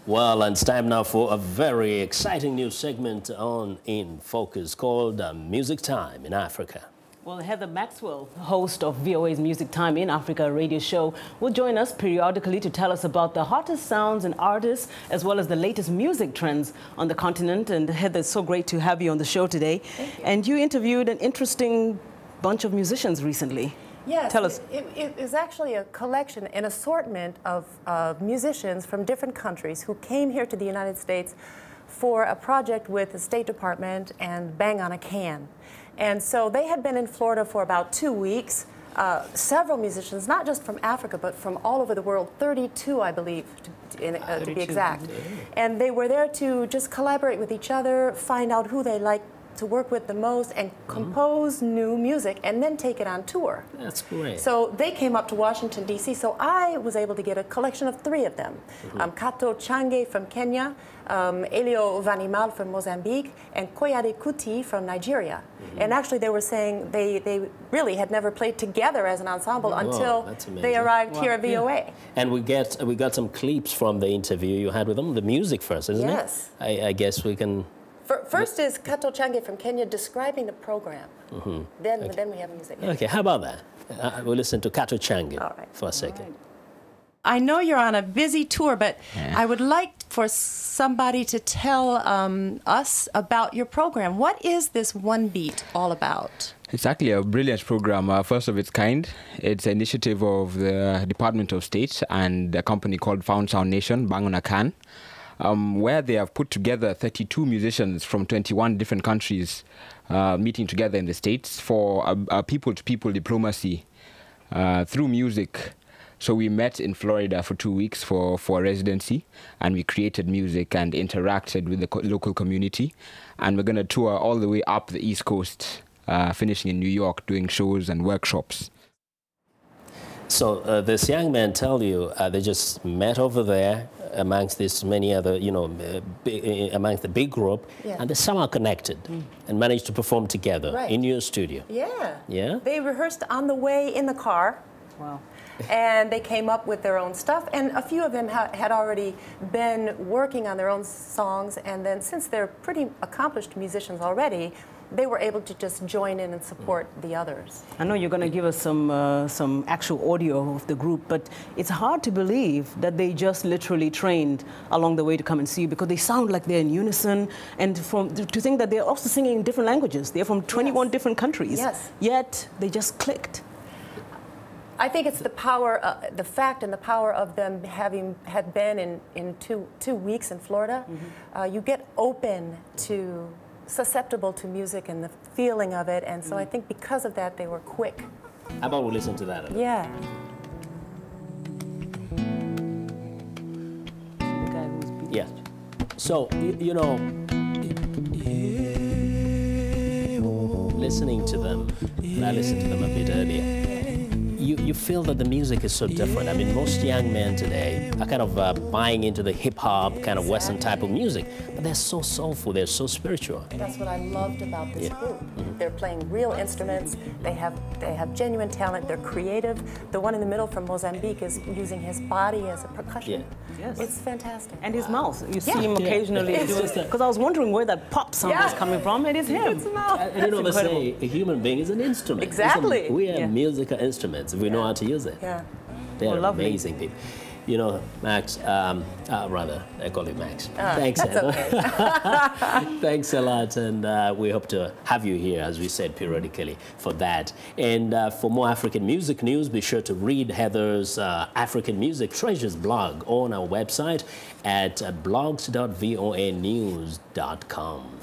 Well, and it's time now for a very exciting new segment on In Focus called Music Time in Africa. Well, Heather Maxwell, host of VOA's Music Time in Africa radio show, will join us periodically to tell us about the hottest sounds and artists, as well as the latest music trends on the continent. And Heather, it's so great to have you on the show today. Thank you. And you interviewed an interesting bunch of musicians recently. Yes, Tell us. It is actually a collection, an assortment of musicians from different countries who came here to the United States for a project with the State Department and Bang on a Can. And so they had been in Florida for about 2 weeks. Several musicians, not just from Africa, but from all over the world, 32, I believe, to be exact. And they were there to just collaborate with each other, find out who they liked to work with the most, and compose new music and then take it on tour. That's great. So they came up to Washington, D.C., so I was able to get a collection of 3 of them. Kato Change from Kenya, Elio Vanimal from Mozambique, and Koyade Kuti from Nigeria. And actually they were saying they really had never played together as an ensemble until they arrived here at VOA. Yeah. And we got some clips from the interview you had with them, the music first, isn't it? Yes. I guess we can... First is Kato Change from Kenya describing the program. Then we have music. Okay, how about that? We'll listen to Kato Change for a second. Right. I know you're on a busy tour, but I would like for somebody to tell us about your program. What is this One Beat all about? It's actually a brilliant program, first of its kind. It's an initiative of the Department of State and a company called Found Sound Nation, Bang on a Can, where they have put together 32 musicians from 21 different countries meeting together in the States for a people-to-people diplomacy through music. So we met in Florida for 2 weeks for a residency, and we created music and interacted with the local community. And we're going to tour all the way up the East Coast, finishing in New York, doing shows and workshops. So this young man tell you they just met over there amongst this many other, amongst the big group, and they somehow connected and managed to perform together in your studio. Yeah. Yeah? They rehearsed on the way in the car. Wow. And they came up with their own stuff, and a few of them had already been working on their own songs, and then since they're pretty accomplished musicians already, they were able to just join in and support the others. I know you're going to give us some actual audio of the group, but it's hard to believe that they just literally trained along the way to come and see you, because they sound like they're in unison, and to think that they're also singing in different languages. They're from 21 different countries, yet they just clicked. I think it's the power, the fact and the power of them had been in two weeks in Florida. You get open to, susceptible to music and the feeling of it, and so I think because of that they were quick. How about we listen to that? Yeah. Yeah. So, listening to them, I listened to them a bit earlier. You feel that the music is so different. I mean, most young men today are kind of buying into the hip-hop, kind of Western type of music, but they're so soulful, they're so spiritual. That's what I loved about this group. They're playing real instruments, they have genuine talent, they're creative. The one in the middle from Mozambique is using his body as a percussion. Yes. It's fantastic. And his mouth. You see him occasionally doing it. Because I was wondering where that pop sound was coming from. It is him. It's mouth. They say a human being is an instrument. Exactly. We are musical instruments if we know how to use it. Yeah. They're amazing people. You know, Max, rather, I call you Max. Thanks, Heather. Okay. Thanks a lot, and we hope to have you here, as we said, periodically for that. And for more African music news, be sure to read Heather's African Music Treasures blog on our website at blogs.voanews.com.